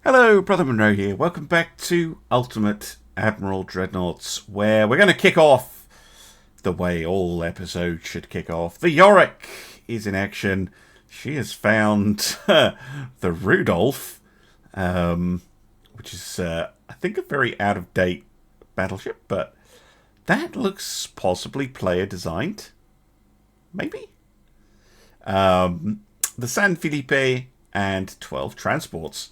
Hello, Brother Monroe here. Welcome back to Ultimate Admiral Dreadnoughts, where we're going to kick off the way all episodes should kick off. The Yorick is in action. She has found the Rudolph, which is, I think, a very out-of-date battleship, but that looks possibly player-designed. Maybe? The San Felipe and 12 transports.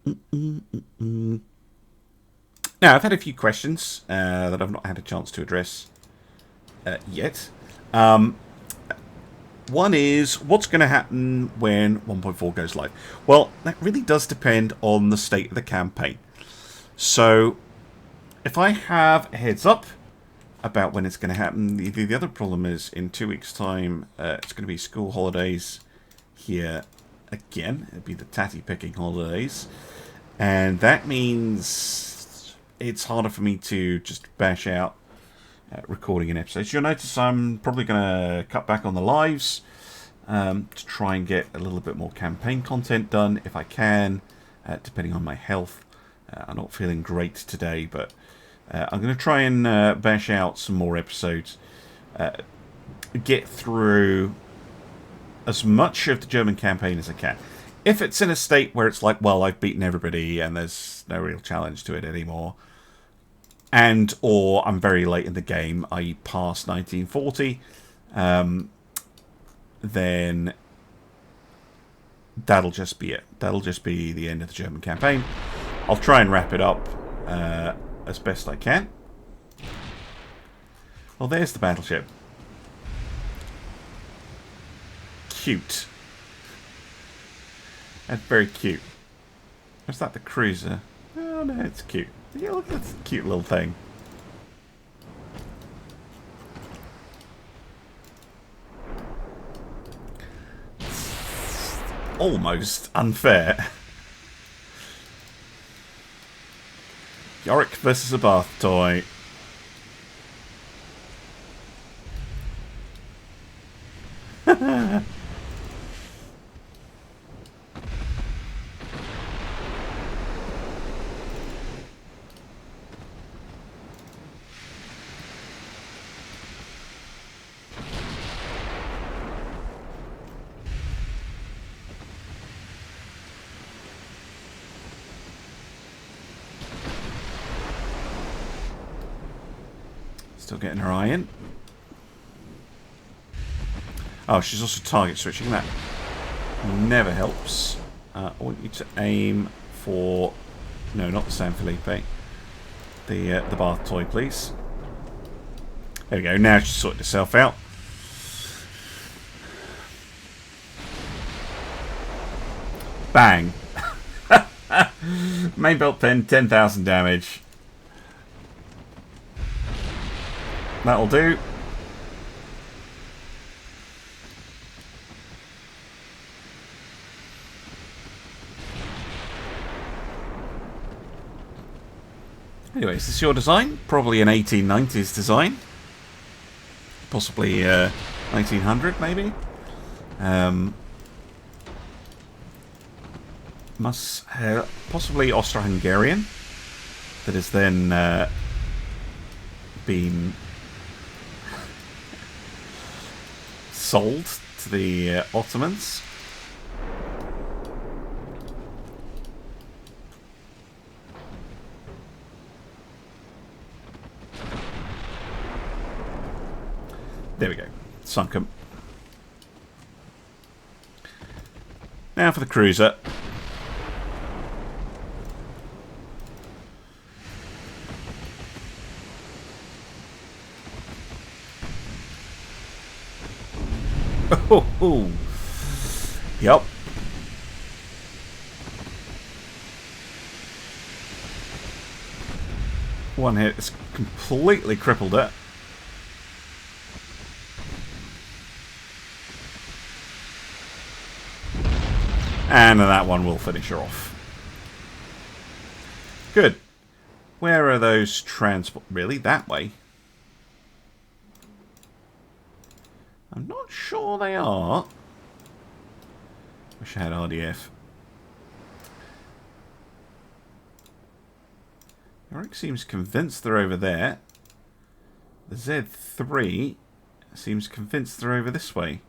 Now, I've had a few questions that I've not had a chance to address yet. One is, what's going to happen when 1.4 goes live? Well, that really does depend on the state of the campaign. So, if I have a heads up about when it's going to happen, the other problem is in 2 weeks' time, it's going to be school holidays here again. It'll be the tatty picking holidays. And that means it's harder for me to just bash out recording an episode. So you'll notice I'm probably going to cut back on the lives to try and get a little bit more campaign content done if I can, depending on my health. I'm not feeling great today, but I'm going to try and bash out some more episodes. Get through as much of the German campaign as I can. If it's in a state where it's like, well, I've beaten everybody and there's no real challenge to it anymore, and or I'm very late in the game, i.e. past 1940, then that'll just be it. That'll just be the end of the German campaign. I'll try and wrap it up as best I can. Well, there's the battleship. Cute. That's very cute. Is that the cruiser? Oh no, it's cute. Yeah, look, that's a cute little thing. Almost unfair. Yorick versus a bath toy. Still getting her eye in. Oh, she's also target switching. That never helps. I want you to aim for... No, not the San Felipe. The bath toy, please. There we go. Now she's sorted herself out. Bang. Main belt pin, 10,000 damage. That'll do. Anyway, is this your design? Probably an 1890s design. Possibly 1900, maybe? Possibly Austro-Hungarian. That has then been sold to the Ottomans. There we go. Sunk 'em. Now for the cruiser. Oh, yep. One hit has completely crippled it. And that one will finish her off. Good. Where are those transport... Really? That way? I'm not sure they are. Wish I had RDF. Yorick seems convinced they're over there. The Z3 seems convinced they're over this way.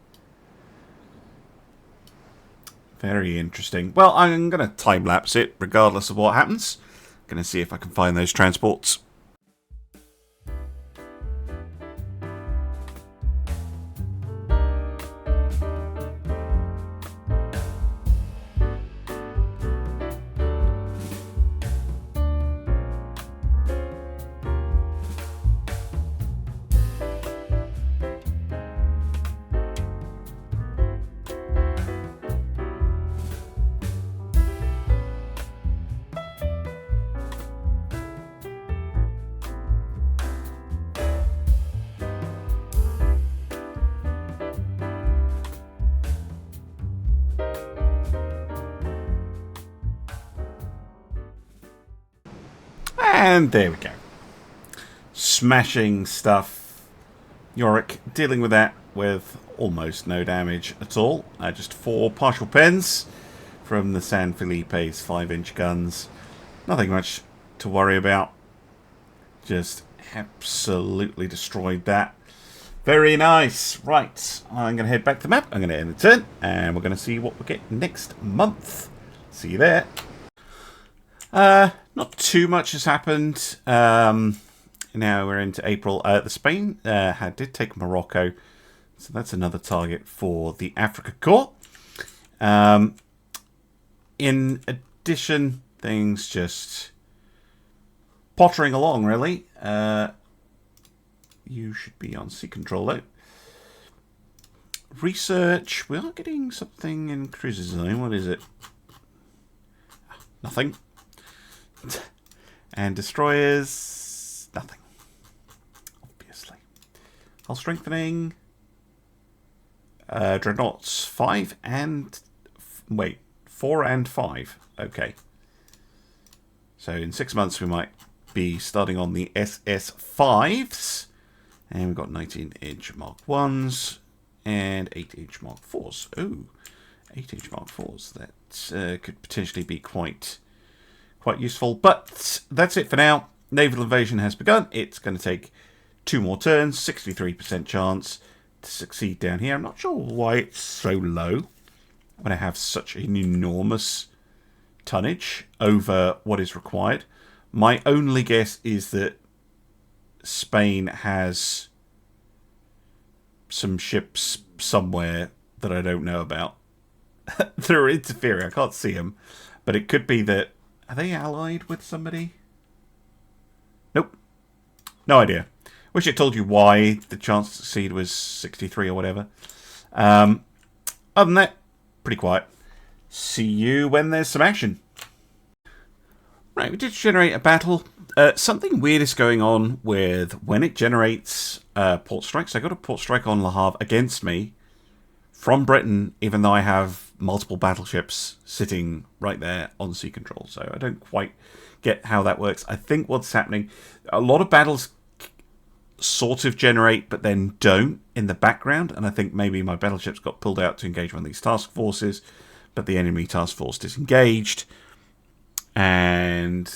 Very interesting. Well, I'm going to time-lapse it regardless of what happens. Going to see if I can find those transports. And there we go. Smashing stuff. Yorick dealing with that with almost no damage at all. Just 4 partial pens from the San Felipe's 5-inch guns. Nothing much to worry about. Just absolutely destroyed that. Very nice. Right, I'm going to head back to the map. I'm going to end the turn, and we're going to see what we get next month. See you there. Not too much has happened. Now we're into April. The Spain did take Morocco, so that's another target for the Africa Corps. In addition, things just pottering along, really. You should be on sea control, though. Research. We are getting something in cruiser design. What is it? Nothing. And destroyers, nothing. Obviously. Hull strengthening. Dreadnoughts 5 and... Wait, 4 and 5. Okay. So in 6 months we might be starting on the SS5s. And we've got 19-inch Mark 1s and 8-inch Mark 4s. Oh, 8-inch Mark 4s. That could potentially be quite useful. But that's it for now. Naval invasion has begun. It's going to take 2 more turns. 63% chance to succeed down here. I'm not sure why it's so low when I have such an enormous tonnage over what is required. My only guess is that Spain has some ships somewhere that I don't know about. They're interfering. I can't see them. But it could be that... Are they allied with somebody? Nope. No idea. Wish it told you why the chance to succeed was 63 or whatever. Other than that, pretty quiet. See you when there's some action. Right, we did generate a battle. Something weird is going on with when it generates port strikes. I got a port strike on Le Havre against me from Britain, even though I have multiple battleships sitting right there on sea control. So I don't quite get how that works. I think what's happening, a lot of battles sort of generate but then don't in the background, and I think maybe my battleships got pulled out to engage one of these task forces, but the enemy task force disengaged, and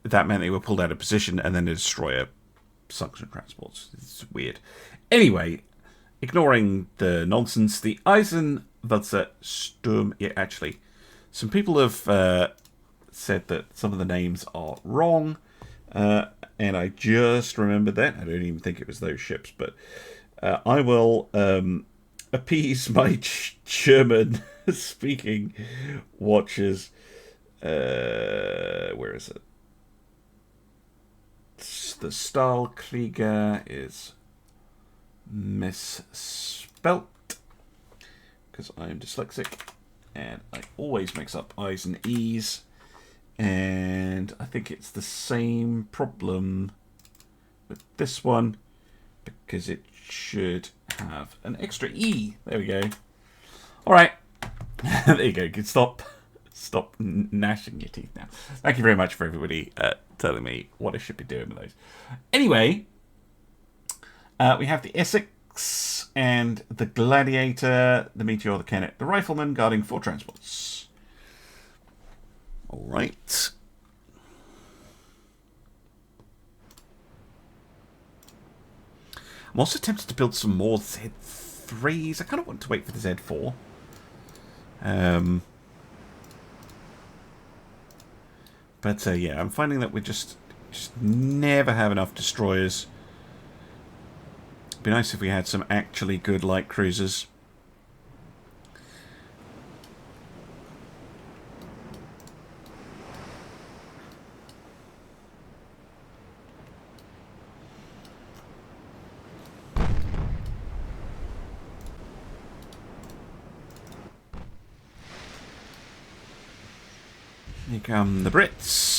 that meant they were pulled out of position, and then the destroyer sunk some transports. It's weird. Anyway, ignoring the nonsense, the Eisenwasser Sturm... Yeah, actually, some people have said that some of the names are wrong, and I just remembered that. I don't even think it was those ships, but I will appease my German-speaking watchers. Where is it? The Stahlkrieger is misspelt because I am dyslexic and I always mix up I's and E's, and I think it's the same problem with this one because it should have an extra E. There we go. Alright, there you go. You can stop gnashing your teeth now. Thank you very much for everybody telling me what I should be doing with those. Anyway, we have the Essex tanks, and the gladiator, the meteor, the Kennet, the rifleman guarding 4 transports. Alright. I'm also tempted to build some more Z3s. I kind of want to wait for the Z4. But yeah, I'm finding that we just never have enough destroyers. It'd be nice if we had some actually good light cruisers. Here come the Brits.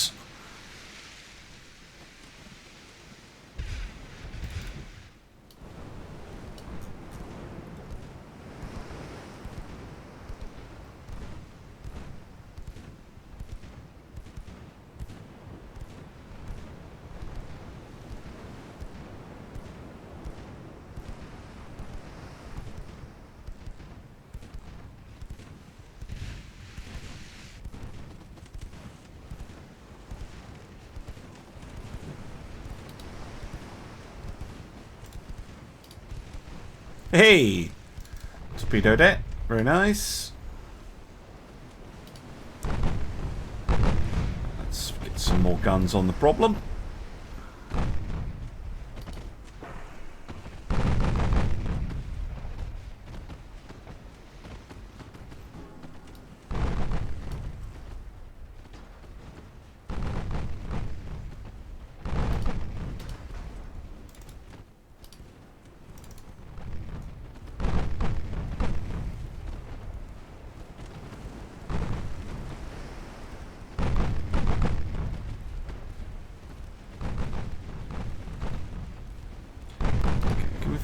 Hey! Torpedo deck. Very nice. Let's get some more guns on the problem.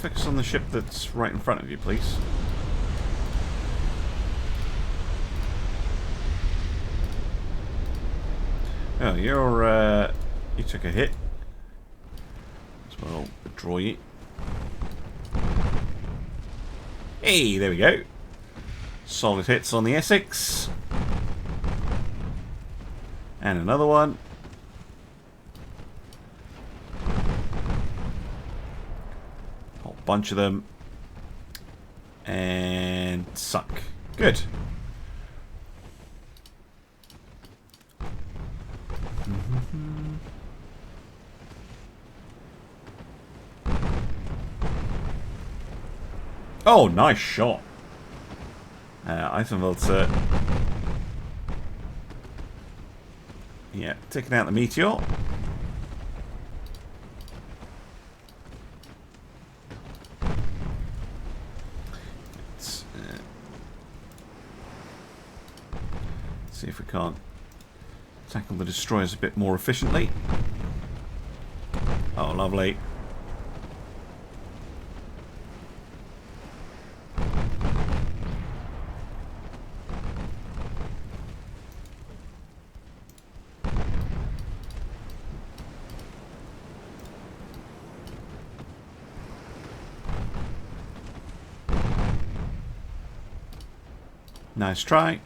Focus on the ship that's right in front of you, please. Oh, you took a hit. As well, withdraw you. Hey, there we go. Solid hits on the Essex. And another one. Bunch of them, and suck. Good. Oh, nice shot. Eisenwaldser. Yeah, taking out the meteor. See if we can't tackle the destroyers a bit more efficiently. Oh, lovely. Nice try.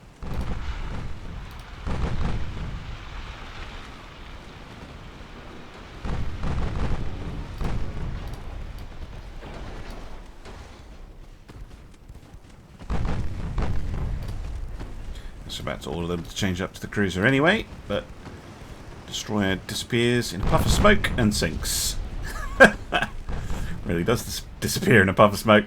About all of them to change up to the cruiser anyway, but destroyer disappears in a puff of smoke and sinks. Really does disappear in a puff of smoke.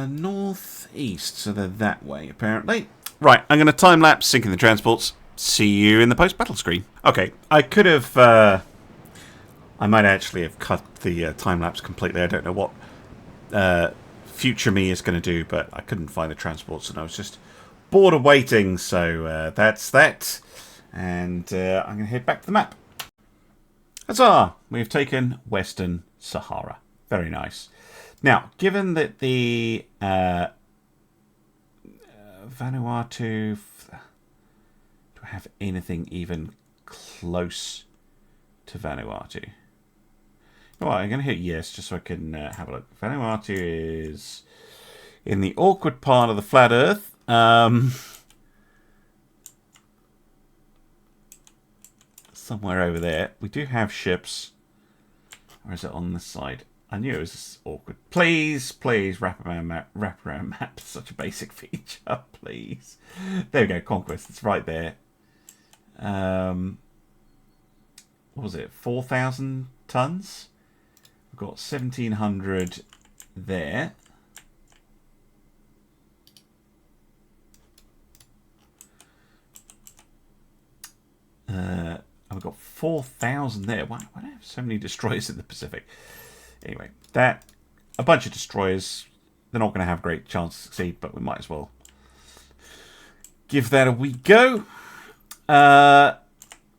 Northeast, so they're that way apparently. Right, I'm going to time lapse sinking the transports. See you in the post-battle screen. Okay, I could have... I might actually have cut the time-lapse completely. I don't know what future me is going to do, but I couldn't find the transports, and I was just bored of waiting, so that's that. And I'm going to head back to the map. Huzzah! We've taken Western Sahara. Very nice. Now, given that the Vanuatu, do I have anything even close to Vanuatu? Well, I'm going to hit yes just so I can have a look. Vanuatu is in the awkward part of the flat Earth. Somewhere over there. We do have ships. Or is it on this side? I knew it was awkward. Please, please, wraparound map. Wraparound map. Such a basic feature. Please. There we go. Conquest. It's right there. What was it? 4,000 tons? We've got 1,700 there. And we've got 4,000 there. Why do I have so many destroyers in the Pacific? Anyway, that a bunch of destroyers. They're not going to have a great chance to succeed, but we might as well give that a wee go.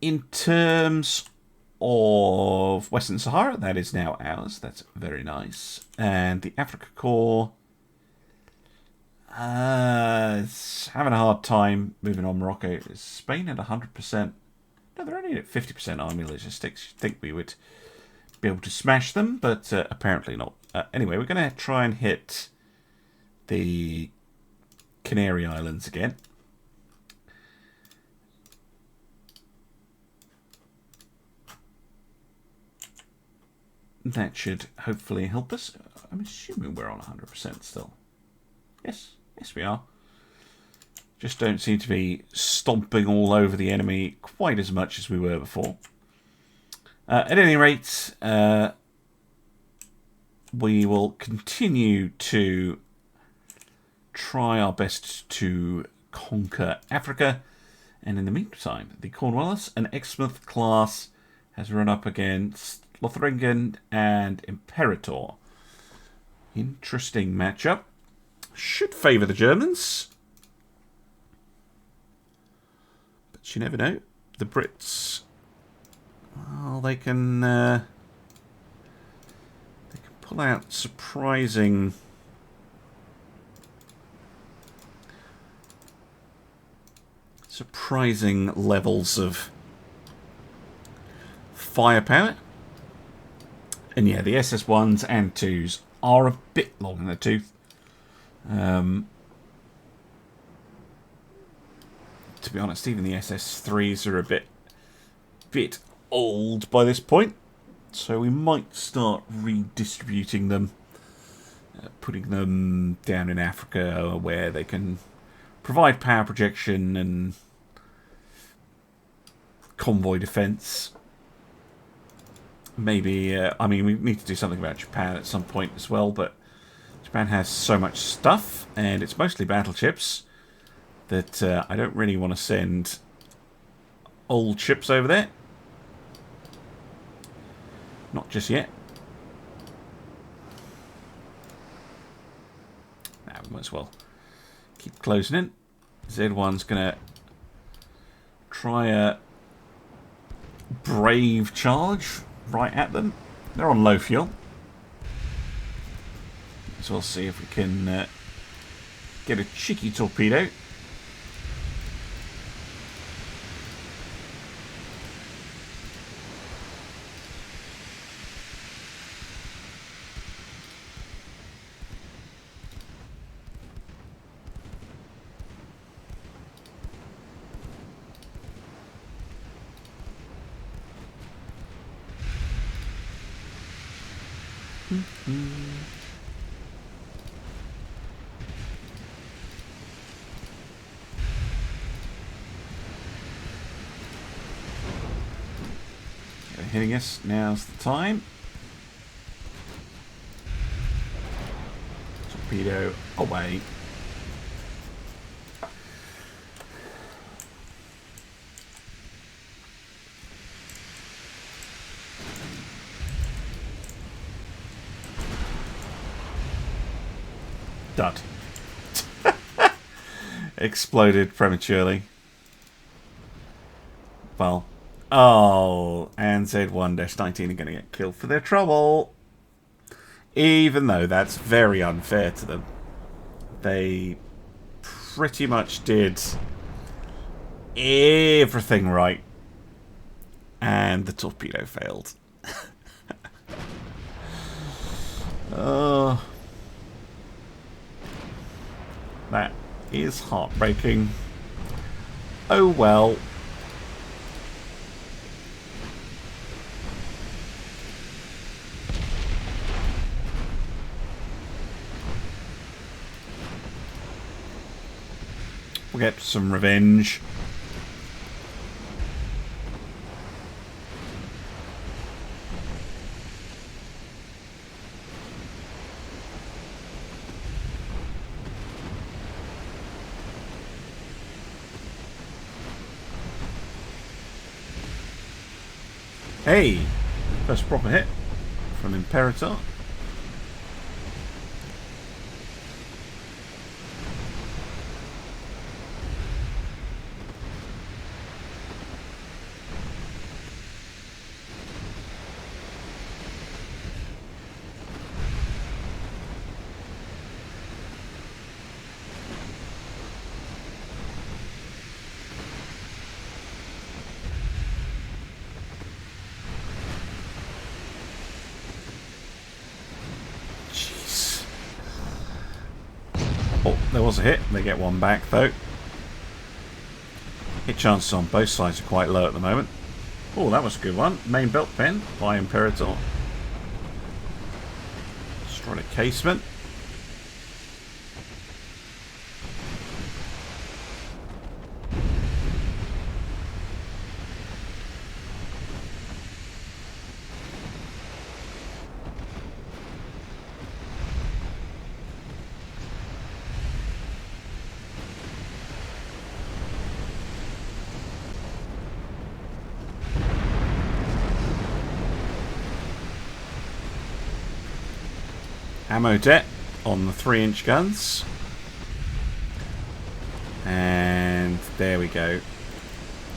In terms of Western Sahara, that is now ours. That's very nice. And the Africa Corps is having a hard time moving on Morocco. Is Spain at 100%? No, they're only at 50% army logistics. You'd think we would be able to smash them, but apparently not. Anyway, we're going to try and hit the Canary Islands again. That should hopefully help us. I'm assuming we're on 100% still. Yes, yes we are. Just don't seem to be stomping all over the enemy quite as much as we were before. At any rate, we will continue to try our best to conquer Africa. And in the meantime, the Cornwallis and Exmouth class has run up against Lothringen and Imperator. Interesting matchup. Should favour the Germans. But you never know. The Brits, well, they can pull out surprising levels of firepower. And yeah, the SS1s and 2s are a bit long in the tooth. To be honest, even the SS3s are a bit old by this point. So we might start redistributing them, putting them down in Africa where they can provide power projection and convoy defense. Maybe, I mean, we need to do something about Japan at some point as well, but Japan has so much stuff, and it's mostly battleships, that I don't really want to send old ships over there. Not just yet. Now we might as well keep closing in. Z1's going to try a brave charge right at them. They're on low fuel. So we'll see if we can get a cheeky torpedo. They're hitting us. Now's the time. Torpedo away. Dud. Exploded prematurely. Well. Oh, and Z1-19 are going to get killed for their trouble. Even though that's very unfair to them. They pretty much did everything right. And the torpedo failed. Oh, that is heartbreaking. Oh well. We'll get some revenge. Hey! First proper hit from Imperator. Oh, there was a hit. They get one back, though. Hit chances on both sides are quite low at the moment. Oh, that was a good one. Main belt pen by Imperator. Destroyed a casement. Ammo debt on the 3-inch guns. And there we go.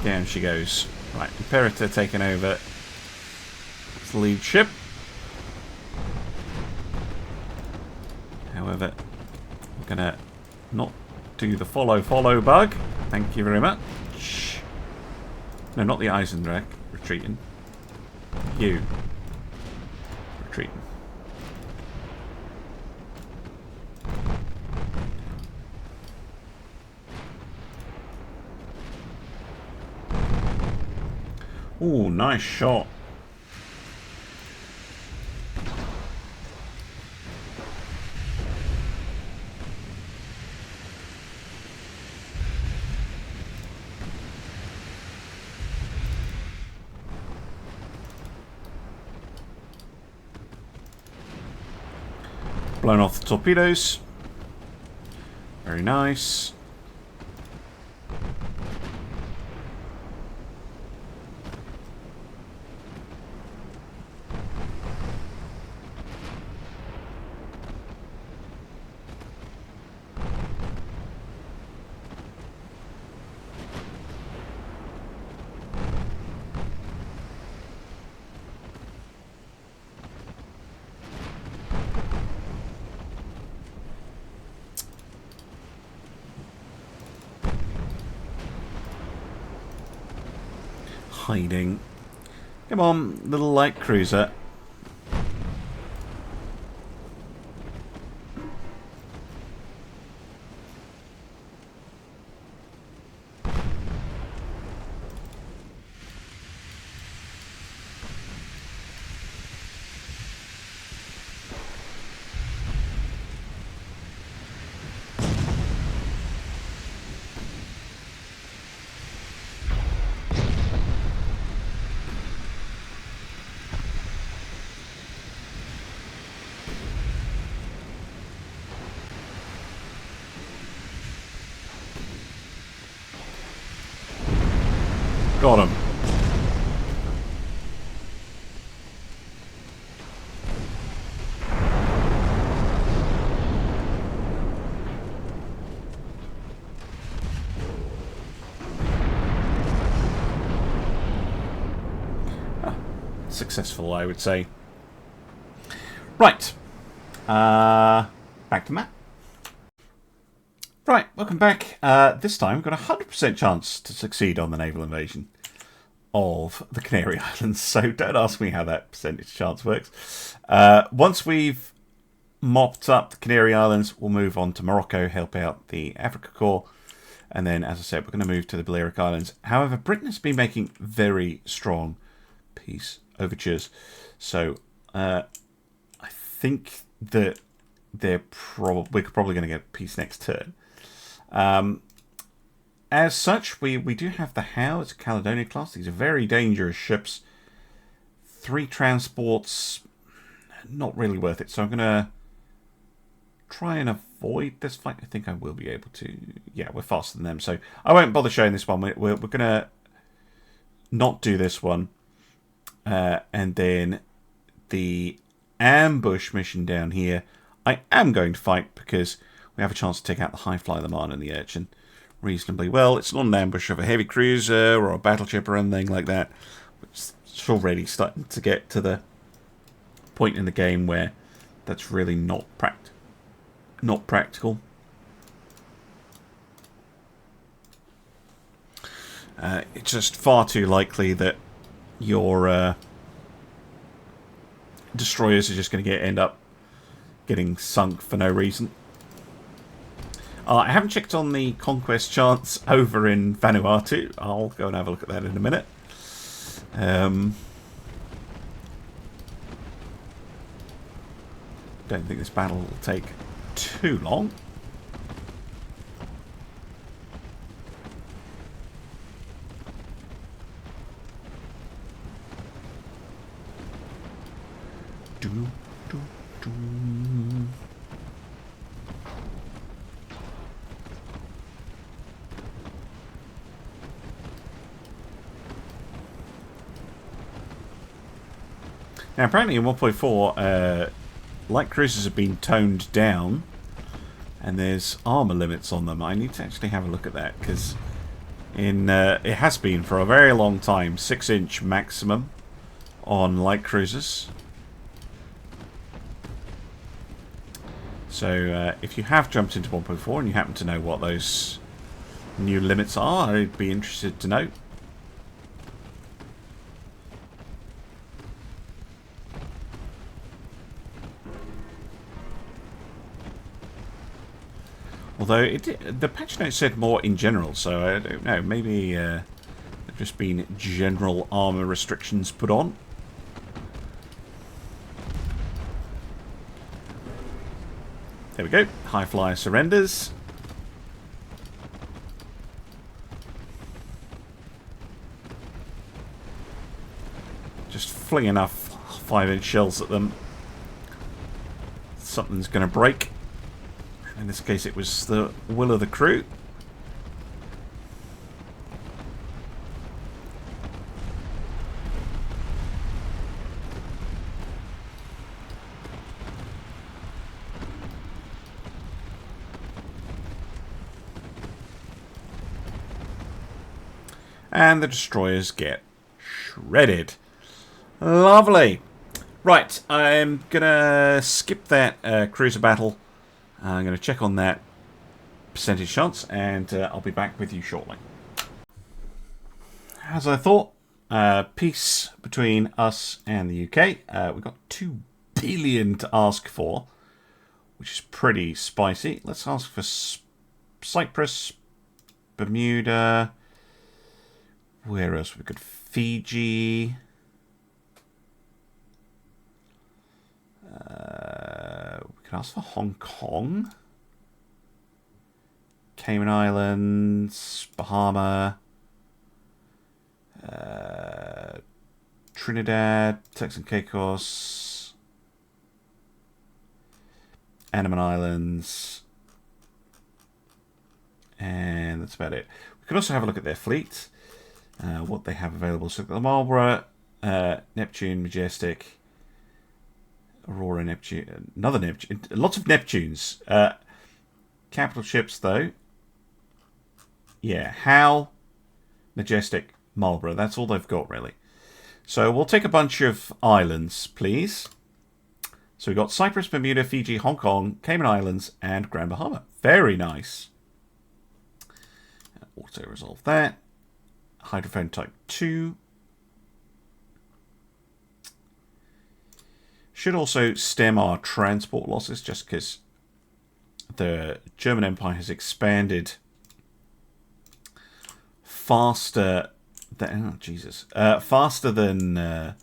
Down she goes. Right, Imperator taking over the lead ship. However, we're going to not do the follow bug. Thank you very much. No, not the Eisendrache. Retreating. You. Retreating. Ooh, nice shot. Blown off the torpedoes. Very nice. Hiding. Come on, little light cruiser. Got him. Successful, I would say. Right. Back to Matt. Right, welcome back. This time, we've got a 100% chance to succeed on the naval invasion of the Canary Islands. So don't ask me how that percentage chance works. Once we've mopped up the Canary Islands, we'll move on to Morocco, help out the Africa Corps. And then, as I said, we're going to move to the Balearic Islands. However, Britain has been making very strong peace overtures. So I think that we're probably going to get peace next turn. As such, we do have the Howe. It's a Caledonia class. These are very dangerous ships. 3 transports, not really worth it. So I'm going to try and avoid this fight. I think I will be able to. Yeah, we're faster than them. So I won't bother showing this one. We're going to not do this one. And then the ambush mission down here, I am going to fight because we have a chance to take out the High Fly, the Marne, and the Urchin reasonably well. It's not an ambush of a heavy cruiser or a battleship or anything like that. It's already starting to get to the point in the game where that's really not practical. It's just far too likely that your destroyers are just going to end up getting sunk for no reason. I haven't checked on the conquest chance over in Vanuatu. I'll go and have a look at that in a minute. Don't think this battle will take too long. Now, apparently in 1.4, light cruisers have been toned down, and there's armor limits on them. I need to actually have a look at that, because it has been for a very long time 6-inch maximum on light cruisers. So if you have jumped into 1.4 and you happen to know what those new limits are, I'd be interested to know. Although the patch note said more in general, so I don't know. Maybe there've just been general armor restrictions put on. There we go. High Flyer surrenders. Just fling enough 5-inch shells at them. Something's going to break. In this case, it was the will of the crew. And the destroyers get shredded. Lovely. Right, I'm going to skip that cruiser battle. I'm going to check on that percentage chance, and I'll be back with you shortly. As I thought, peace between us and the UK. We've got 2 billion to ask for, which is pretty spicy. Let's ask for Cyprus, Bermuda. Where else? We've got Fiji. We can ask for Hong Kong. Cayman Islands, Bahama, Trinidad, Turks and Caicos, Andaman Islands, and that's about it. We can also have a look at their fleet, what they have available. So the Marlborough, Neptune, Majestic, Aurora, Neptune, another Neptune, lots of Neptunes. Capital ships, though. Yeah, Howe, Majestic, Marlborough. That's all they've got, really. So we'll take a bunch of islands, please. So we've got Cyprus, Bermuda, Fiji, Hong Kong, Cayman Islands, and Grand Bahama. Very nice. Auto-resolve that. Hydrophone type 2. Should also stem our transport losses just because the German Empire has expanded faster than faster than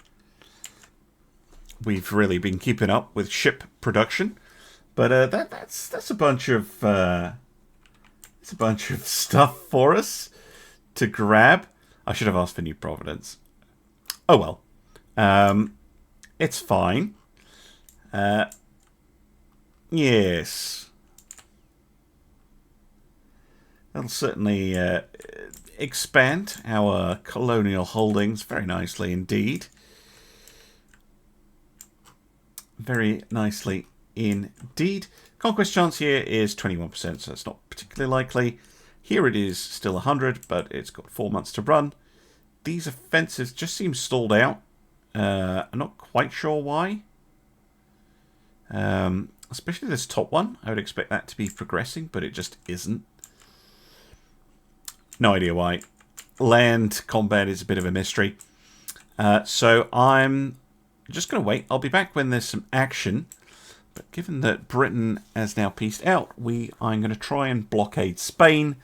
we've really been keeping up with ship production. But that's a bunch of stuff for us to grab. I should have asked for New Providence. Oh well, it's fine. Yes. That'll certainly expand our colonial holdings very nicely indeed. Very nicely indeed. Conquest chance here is 21%, so it's not particularly likely. Here it is still 100, but it's got 4 months to run. These offensives just seem stalled out. I'm not quite sure why. Especially this top one. I would expect that to be progressing, but it just isn't. No idea why. Land combat is a bit of a mystery. So I'm just going to wait. I'll be back when there's some action. But given that Britain has now pieced out, I'm going to try and blockade Spain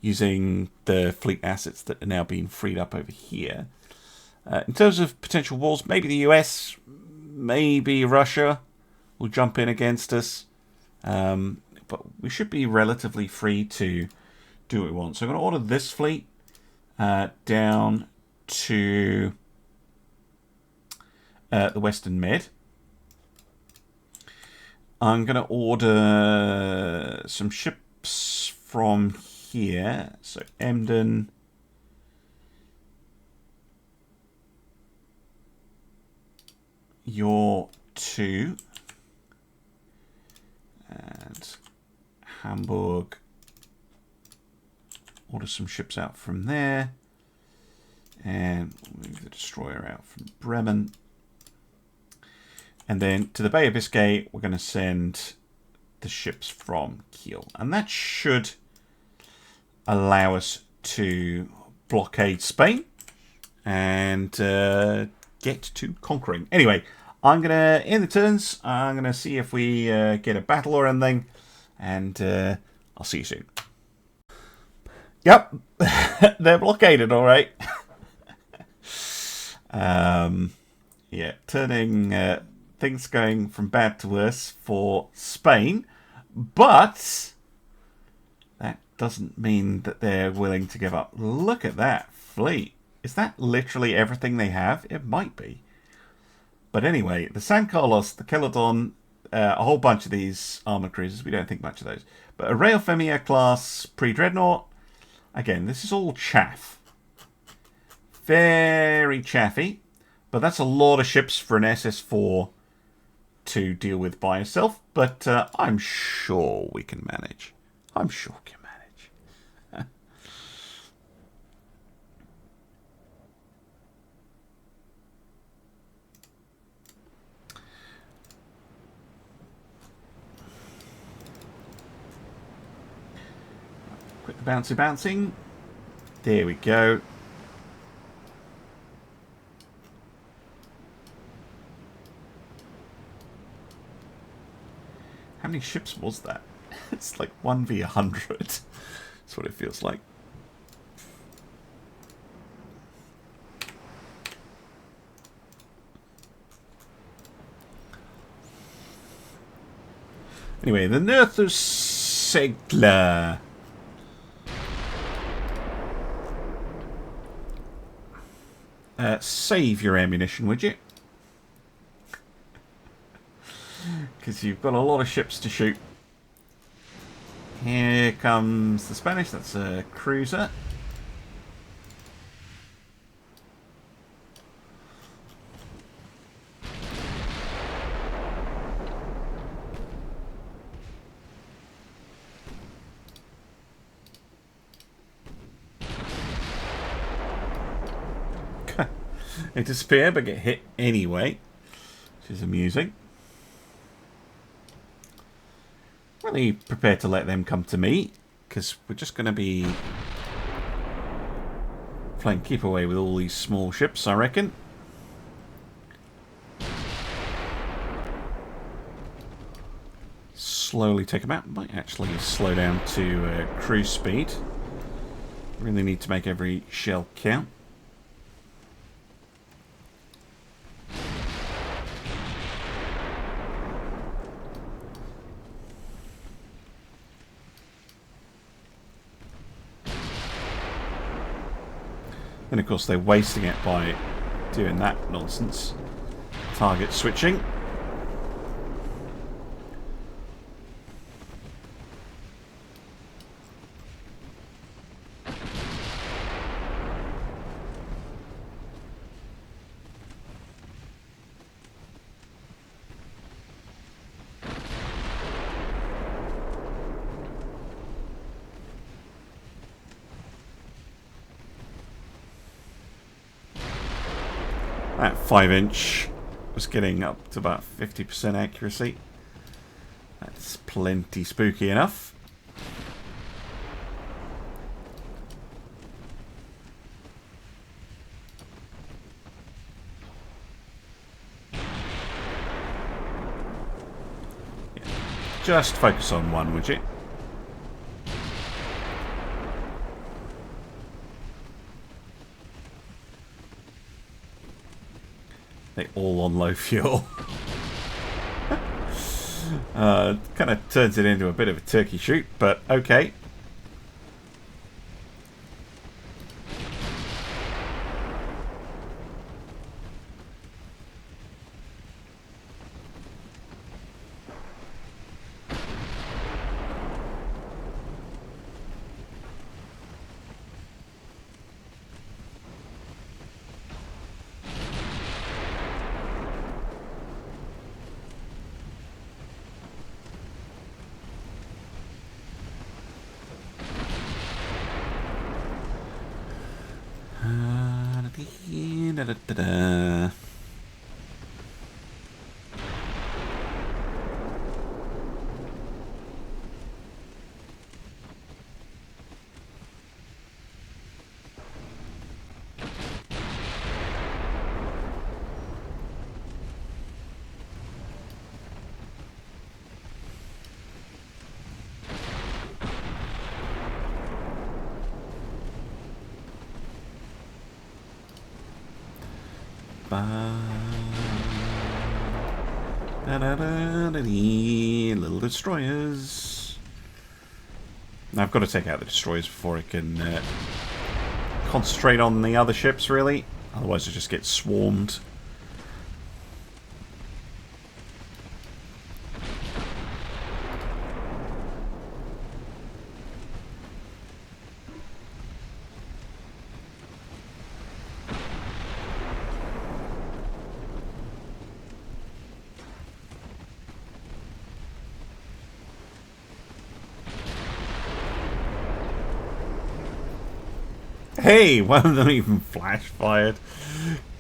using the fleet assets that are now being freed up over here. In terms of potential wars, maybe the US, maybe Russia will jump in against us. But we should be relatively free to do what we want. So I'm going to order this fleet down to the Western Med. I'm going to order some ships from here. So Emden. Your 2. And Hamburg. Order some ships out from there. And move the destroyer out from Bremen. And then to the Bay of Biscay, we're going to send the ships from Kiel. And that should allow us to blockade Spain and get to conquering. Anyway, I'm going to end the turns. I'm going to see if we get a battle or anything. And I'll see you soon. Yep, they're blockaded, all right. Yeah, turning things going from bad to worse for Spain. But that doesn't mean that they're willing to give up. Look at that fleet. Is that literally everything they have? It might be. But anyway, the San Carlos, the Celadon, a whole bunch of these armoured cruisers. We don't think much of those. But a Rail Femia class pre-dreadnought. Again, this is all chaff. Very chaffy. But that's a lot of ships for an SS4 to deal with by itself. But I'm sure we can manage. I'm sure we can manage. Quick bouncing. There we go. How many ships was that? It's like 1v100. That's what it feels like. Anyway, the Nöthusegler. Save your ammunition, would you? Because you've got a lot of ships to shoot. Here comes the Spanish. That's a cruiser. They disappear but get hit anyway, which is amusing. really prepared to let them come to me, because we're just going to be playing keep away with all these small ships, I reckon. Slowly take them out. Might actually slow down to cruise speed. Really need to make every shell count. And of course they're wasting it by doing that nonsense. Target switching. That 5-inch was getting up to about 50% accuracy. That's plenty spooky enough. Yeah. Just focus on one, would you? They all on low fuel. Kind of turns it into a bit of a turkey shoot, but okay. Da-da-da-da. Little destroyers. Now I've got to take out the destroyers before I can concentrate on the other ships, really. Otherwise I just get swarmed. Hey, one of them even flash fired.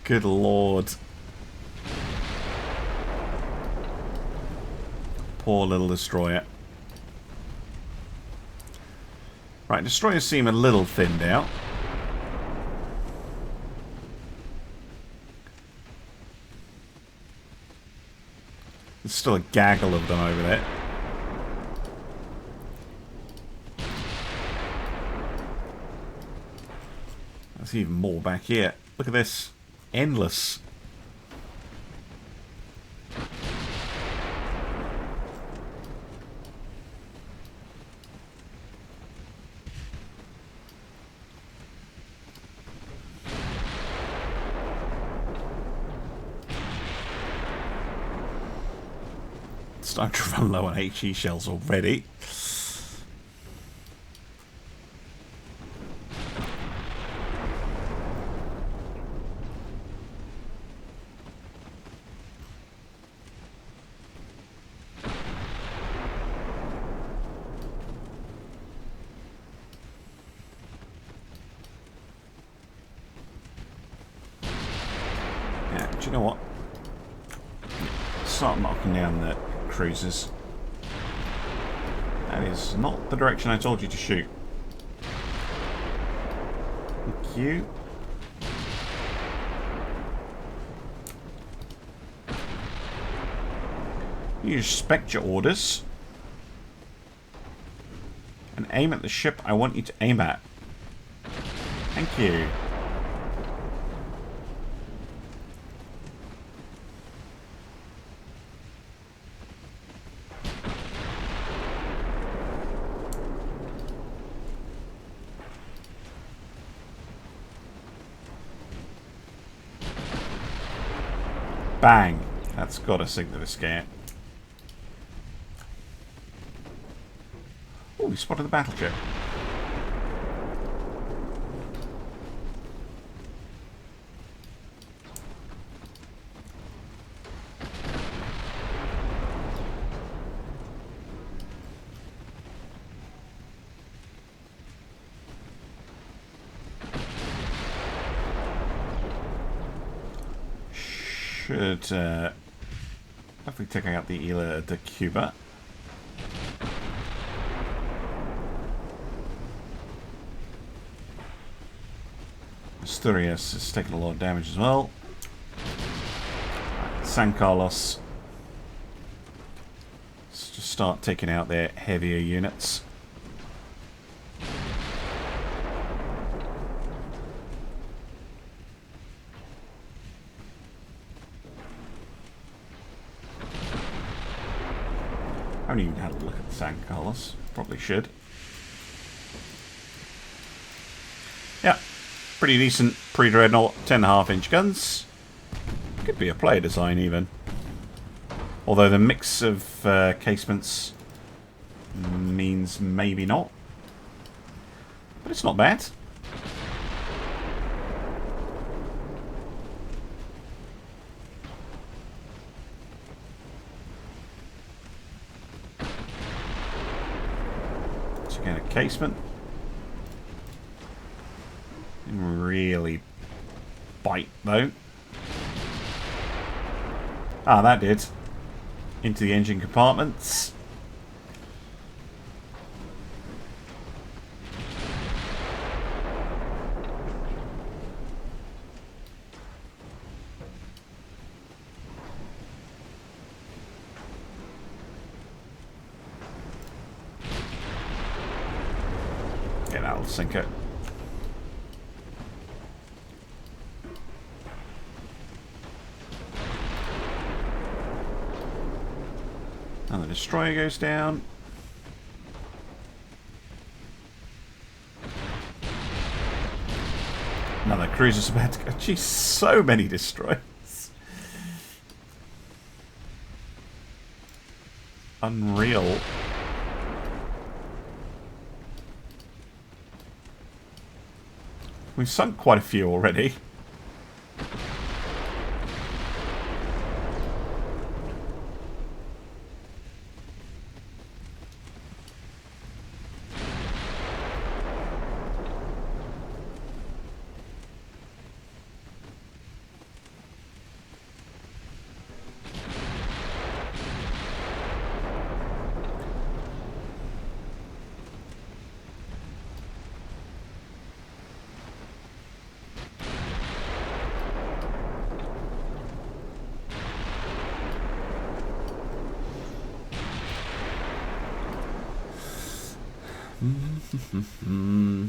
Good lord. Poor little destroyer. Right, destroyers seem a little thinned out. There's still a gaggle of them over there. There's even more back here. Look at this. Endless. Starting to run low on HE shells already. Do you know what? Start marking down the cruisers. That is not the direction I told you to shoot. Thank you. You respect your orders. And aim at the ship I want you to aim at. Thank you. Bang. That's got to sink to the scare. Oh, we spotted the battleship. Should hopefully taking out the Ila de Cuba. Zadrias has taken a lot of damage as well. San Carlos. Let's just start taking out their heavier units. I haven't even had a look at San Carlos. Probably should. Yeah. Pretty decent pre-dreadnought 10.5-inch guns. Could be a player design even. Although the mix of casements means maybe not. But it's not bad. So again, a casement. Really bite though. Ah, that did. Into the engine compartments. Yeah, that'll sink it. And the destroyer goes down. Another cruiser's about to go. Geez, so many destroyers. Unreal. We've sunk quite a few already.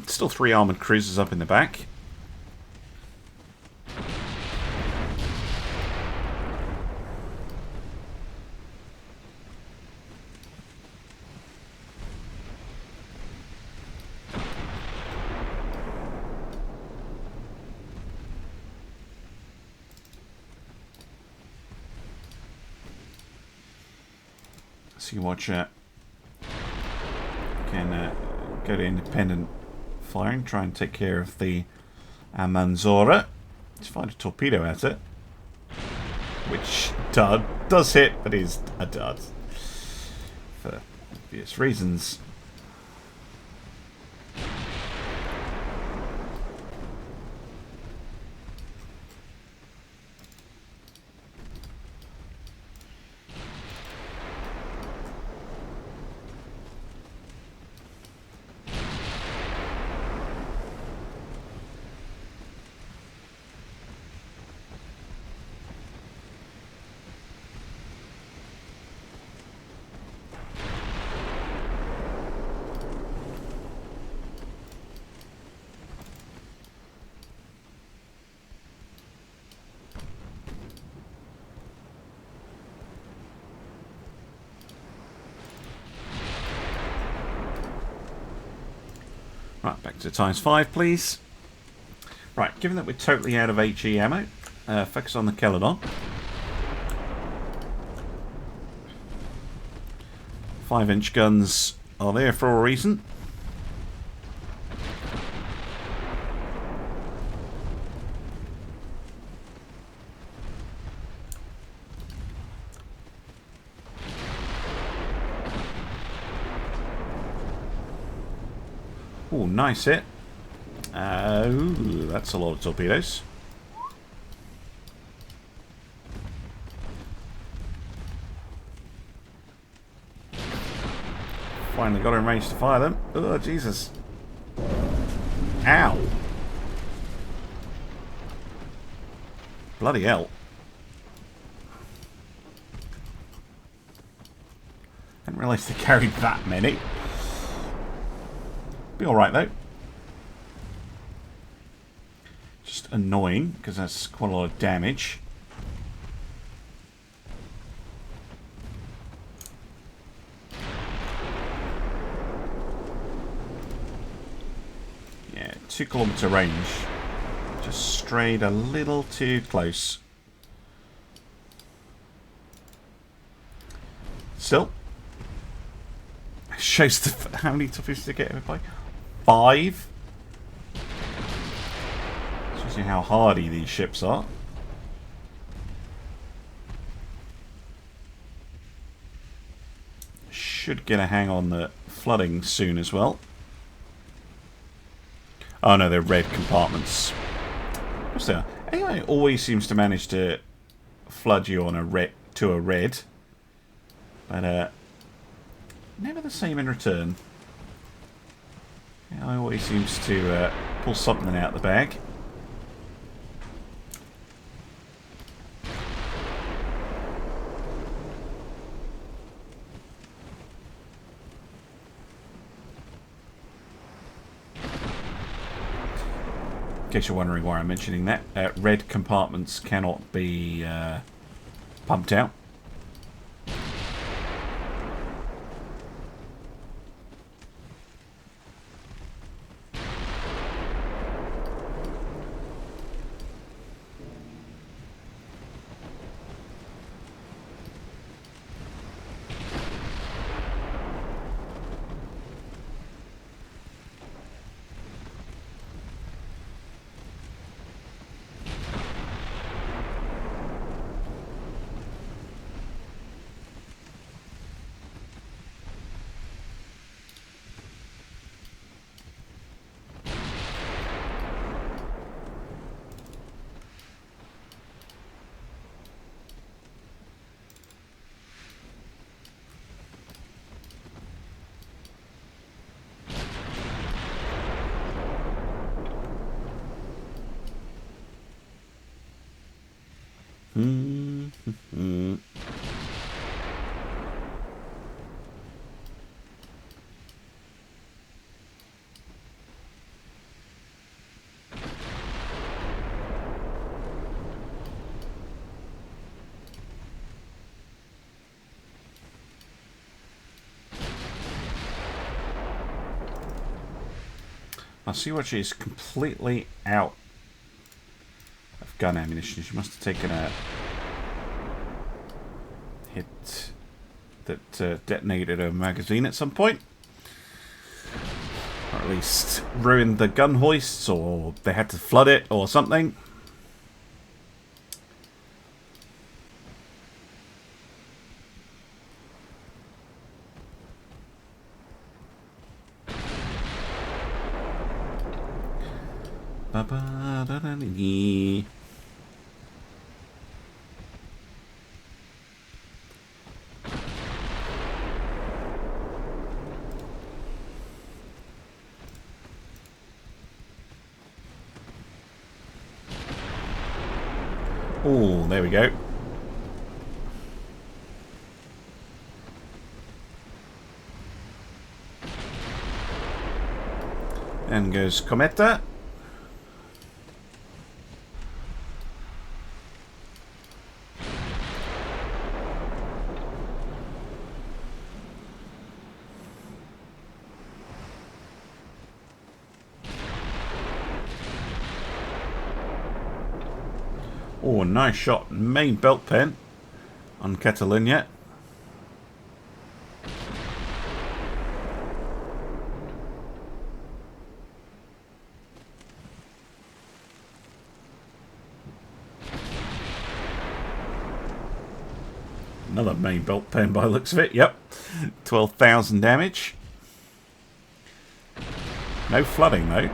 Still 3 armoured cruisers up in the back. So you watch can go to independent firing, try and take care of the Amanzora. Let's find a torpedo at it, which does hit, but is a dud for obvious reasons. Right, back to ×5, please. Right, given that we're totally out of HE ammo, focus on the Celadon. 5-inch guns are there for a reason. Oh, nice hit. Ooh, that's a lot of torpedoes. Finally got in range to fire them. Oh, Jesus. Ow. Bloody hell. Didn't realise they carried that many. Be alright though. Just annoying because that's quite a lot of damage. Yeah, 2-kilometer range. Just strayed a little too close. Still. Shows the, how many torpedoes to get hit by? 5. Shows you how hardy these ships are. Should get a hang on the flooding soon as well. Oh no, they're red compartments. What's that? Anyway, always seems to manage to flood you on a red to a red, but never the same in return. Yeah, always seems to pull something out of the bag. In case you're wondering why I'm mentioning that, red compartments cannot be pumped out. I see what she's completely out of gun ammunition. She must have taken a hit that detonated her magazine at some point. Or at least ruined the gun hoists, or they had to flood it, or something. Ba-ba-da-da-dee. Oh, there we go. And goes Cometa. Oh, nice shot. Main belt pen on Catalonia. Another main belt pen by the looks of it. Yep. 12,000 damage. No flooding though.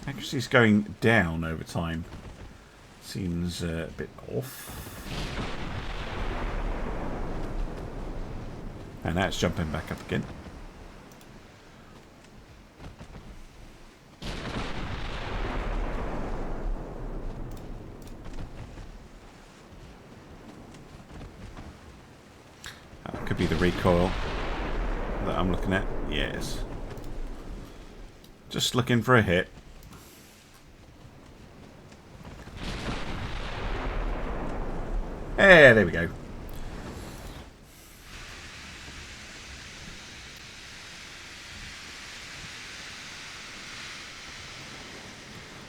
Accuracy's going down over time. Seems a bit off. And now it's jumping back up again. That could be the recoil that I'm looking at. Yes. Just looking for a hit. Yeah, there we go.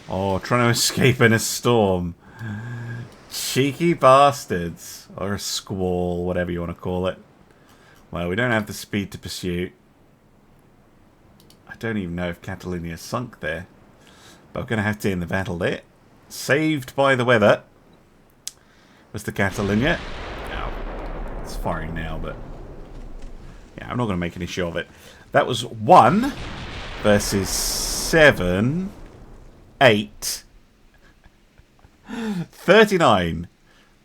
Oh, trying to escape in a storm. Cheeky bastards. Or a squall, whatever you want to call it. Well, we don't have the speed to pursue. I don't even know if Catalonia sunk there. But we're going to have to end the battle there. Saved by the weather. Was the Catalonia. Oh, it's firing now, but yeah, I'm not going to make an issue of it. That was 1 versus 7, 8, 39.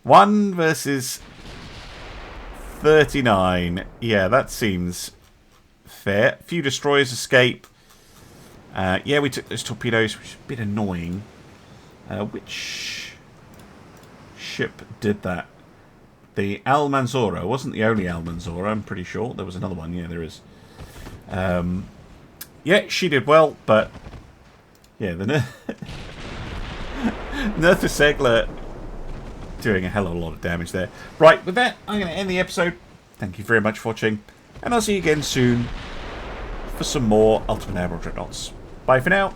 1 versus 39. Yeah, that seems fair. A few destroyers escape. Yeah, we took those torpedoes, which is a bit annoying. Which ship did that? The Almanzora wasn't the only Almanzora, I'm pretty sure. There was another one. Yeah, there is. Yeah, she did well, but yeah, the Nertha Segler doing a hell of a lot of damage there. Right, with that, I'm going to end the episode. Thank you very much for watching, and I'll see you again soon for some more Ultimate Admiral Dreadnoughts. Bye for now.